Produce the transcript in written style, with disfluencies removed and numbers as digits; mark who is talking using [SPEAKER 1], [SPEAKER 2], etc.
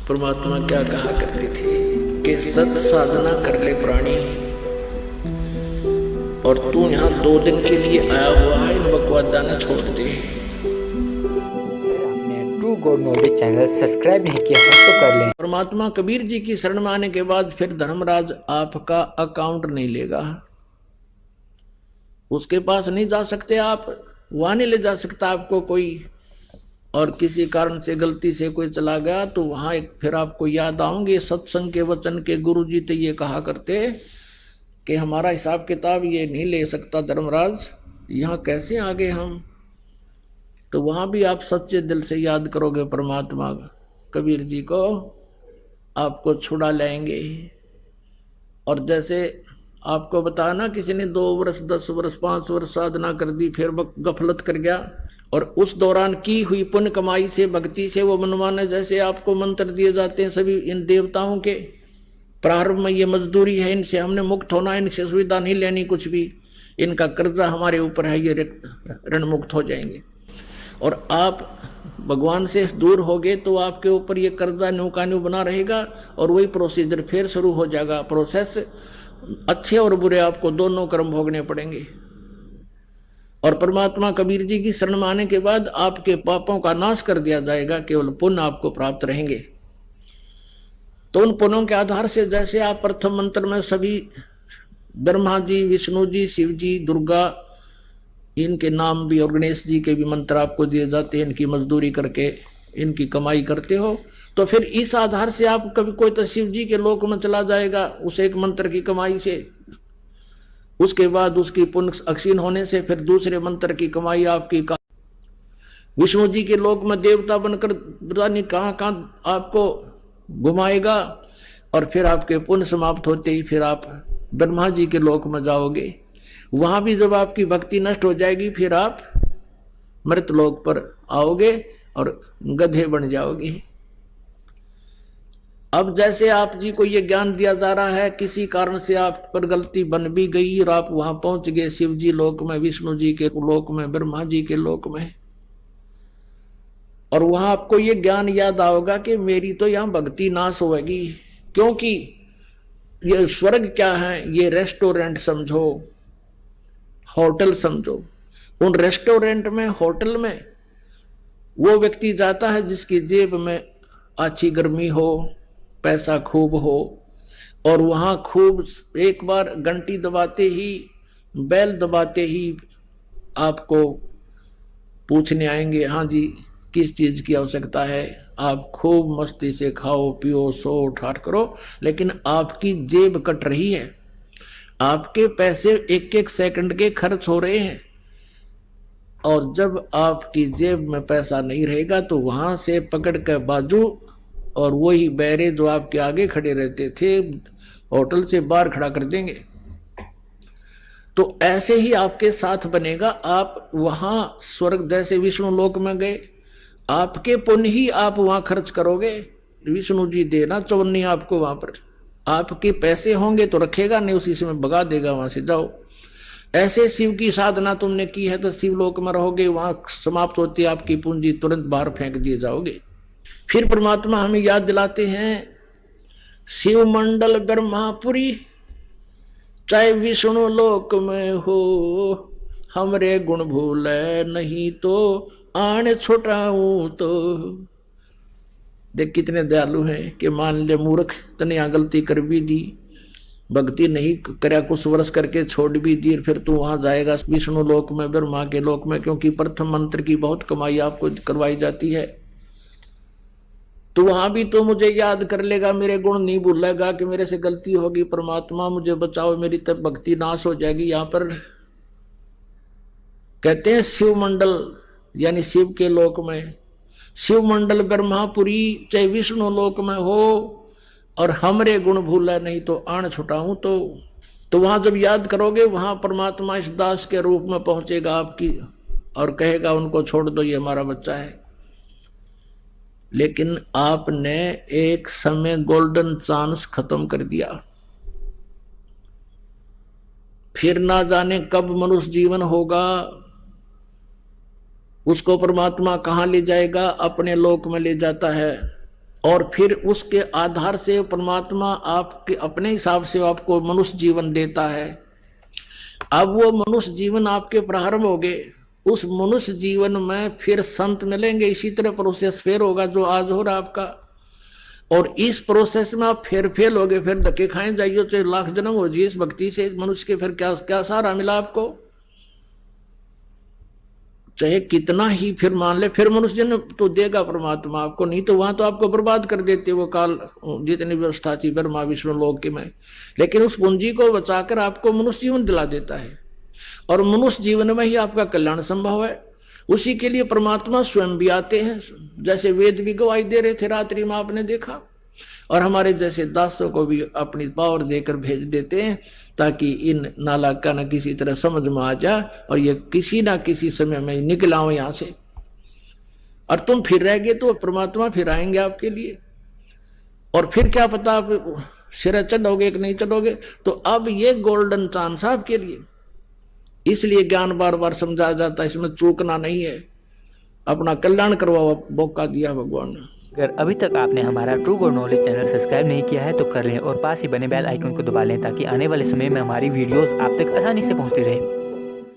[SPEAKER 1] परमात्मा क्या कहा करती थी कि सत साधना कर ले प्राणी, और तू यहाँ 2 दिन के लिए आया हुआ है, इन बकवादाना छोड़ दे।
[SPEAKER 2] आपने true God knowledge channel subscribe नहीं किया है तो कर लें।
[SPEAKER 1] परमात्मा कबीर जी की शरण में आने के बाद फिर धर्मराज आपका अकाउंट नहीं लेगा, उसके पास नहीं जा सकते आप, वहां नहीं ले जा सकता आपको कोई। और किसी कारण से गलती से कोई चला गया तो वहां एक फिर आपको याद आऊंगे सत्संग के वचन के गुरु जी तो ये कहा करते कि हमारा हिसाब किताब ये नहीं ले सकता धर्मराज, यहाँ कैसे आ गए हम। तो वहां भी आप सच्चे दिल से याद करोगे परमात्मा कबीर जी को, आपको छुड़ा लाएंगे। और जैसे आपको बताया ना, किसी ने 2 वर्ष 10 वर्ष 5 वर्ष साधना कर दी, फिर गफलत कर गया, और उस दौरान की हुई पुण्य कमाई से भक्ति से वो मनमाने जैसे आपको मंत्र दिए जाते हैं सभी इन देवताओं के, प्रारंभ में ये मजदूरी है, इनसे हमने मुक्त होना है, इनसे सुविधा नहीं लेनी कुछ भी, इनका कर्जा हमारे ऊपर है, ये ऋण मुक्त हो जाएंगे। और आप भगवान से दूर हो गए तो आपके ऊपर ये कर्जा न्यू का न्यू बना रहेगा, और वही प्रोसीजर फिर शुरू हो जाएगा, प्रोसेस। अच्छे और बुरे आपको दोनों कर्म भोगने पड़ेंगे। और परमात्मा कबीर जी की शरण में आने के बाद आपके पापों का नाश कर दिया जाएगा, केवल पुण्य आपको प्राप्त रहेंगे। तो उन पुण्यों के आधार से जैसे आप प्रथम मंत्र में सभी ब्रह्मा जी, विष्णु जी, शिव जी, दुर्गा, इनके नाम भी और गणेश जी के भी मंत्र आपको दिए जाते हैं, इनकी मजदूरी करके इनकी कमाई करते हो, तो फिर इस आधार से आप कभी कोई तो शिव जी के लोक में चला जाएगा उस एक मंत्र की कमाई से, उसके बाद उसकी पुण्य अक्षीण होने से फिर दूसरे मंत्र की कमाई आपकी विष्णु जी के लोक में देवता बनकर कहाँ आपको घुमाएगा, और फिर आपके पुण्य समाप्त होते ही फिर आप ब्रह्मा जी के लोक में जाओगे। वहां भी जब आपकी भक्ति नष्ट हो जाएगी फिर आप मृत लोक पर आओगे और गधे बन जाओगे। अब जैसे आप जी को ये ज्ञान दिया जा रहा है, किसी कारण से आप पर गलती बन भी गई और आप वहां पहुंच गए शिव जी लोक में, विष्णु जी के लोक में, ब्रह्मा जी के लोक में, और वहां आपको ये ज्ञान याद आओगा कि मेरी तो यहां भक्ति नाश होगी, क्योंकि ये स्वर्ग क्या है, ये रेस्टोरेंट समझो, होटल समझो। उन रेस्टोरेंट में, होटल में वो व्यक्ति जाता है जिसकी जेब में अच्छी गर्मी हो, पैसा खूब हो, और वहां खूब एक बार घंटी दबाते ही, बेल दबाते ही आपको पूछने आएंगे, हाँ जी किस चीज की आवश्यकता है। आप खूब मस्ती से खाओ पियो सो ठाट करो, लेकिन आपकी जेब कट रही है, आपके पैसे एक एक सेकंड के खर्च हो रहे हैं। और जब आपकी जेब में पैसा नहीं रहेगा तो वहां से पकड़ कर बाजू, और वही बैरे जो आपके आगे खड़े रहते थे होटल से बाहर खड़ा कर देंगे। तो ऐसे ही आपके साथ बनेगा। आप वहां स्वर्ग जैसे विष्णु लोक में गए, आपके पुण्य ही आप वहां खर्च करोगे, विष्णु जी देना चौनी आपको वहां पर, आपके पैसे होंगे तो रखेगा नहीं, उसी समय भगा देगा वहां से, जाओ। ऐसे शिव की साधना तुमने की है तो शिवलोक में रहोगे, वहां समाप्त होती है आपकी पूंजी, तुरंत बाहर फेंक दिए जाओगे। फिर परमात्मा हमें याद दिलाते हैं, शिव मंडल ब्रह्मापुरी चाहे विष्णु लोक में हो, हमरे गुण भूले नहीं तो आने छुटाऊं तो। देख कितने दयालु हैं कि मान ले मूर्ख तने यहाँ गलती कर भी दी, भक्ति नहीं करया, कुछ वर्ष करके छोड़ भी दी, फिर तू वहां जाएगा विष्णु लोक में, ब्रह्मा के लोक में, क्योंकि प्रथम मंत्र की बहुत कमाई आपको करवाई जाती है। तो वहां भी तो मुझे याद कर लेगा, मेरे गुण नहीं भूलेगा कि मेरे से गलती होगी, परमात्मा मुझे बचाओ, मेरी तब भक्ति नाश हो जाएगी। यहाँ पर कहते हैं शिव मंडल यानी शिव के लोक में, शिव मंडल ब्रह्मापुरी चाहे विष्णु लोक में हो, और हमरे गुण भूला नहीं तो आण छुटाऊं तो वहां जब याद करोगे वहां परमात्मा इस दास के रूप में पहुंचेगा आपकी, और कहेगा उनको छोड़ दो, ये हमारा बच्चा है। लेकिन आपने एक समय गोल्डन चांस खत्म कर दिया, फिर ना जाने कब मनुष्य जीवन होगा, उसको परमात्मा कहाँ ले जाएगा, अपने लोक में ले जाता है। और फिर उसके आधार से परमात्मा आपके अपने हिसाब से आपको मनुष्य जीवन देता है। अब वो मनुष्य जीवन आपके प्रारंभ हो गए, उस मनुष्य जीवन में फिर संत मिलेंगे, इसी तरह प्रोसेस फिर होगा जो आज हो रहा आपका। और इस प्रोसेस में आप फिर फेल हो गए, फिर धक्के खाए जाइए, चाहे लाख जन्म हो जाइए इस भक्ति से मनुष्य के, फिर क्या क्या सहारा मिला आपको? चाहे कितना ही फिर मान ले, फिर मनुष्य जन्म तो देगा परमात्मा आपको, नहीं तो वहां तो आपको बर्बाद कर देते वो काल जितनी व्यवस्था थी ब्रह्मा विष्णु लोक के में। लेकिन उस पूंजी को बचाकर आपको मनुष्य जीवन दिला देता है, और मनुष्य जीवन में ही आपका कल्याण संभव है। उसी के लिए परमात्मा स्वयं भी आते हैं, जैसे वेद भी गवाही दे रहे थे रात्रि में आपने देखा, और हमारे जैसे दासों को भी अपनी पावर देकर भेज देते हैं, ताकि इन नालायक का न किसी तरह समझ में आ जाए और ये किसी ना किसी समय में निकल आओ यहां से। और तुम फिर रह गए तो परमात्मा फिर आएंगे आपके लिए, और फिर क्या पता आप सिर चढ़ोगे कि नहीं चढ़ोगे। तो अब ये गोल्डन चांस है आपके लिए, इसलिए ज्ञान बार बार समझाया जाता है, इसमें चूकना नहीं है, अपना कल्याण करवा मौका दिया भगवान ने।
[SPEAKER 2] अगर अभी तक आपने हमारा true God knowledge channel subscribe नहीं किया है तो कर लें और पास ही बने बेल आइकन को दबा लें ताकि आने वाले समय में हमारी वीडियोस आप तक आसानी से पहुंचती रहे।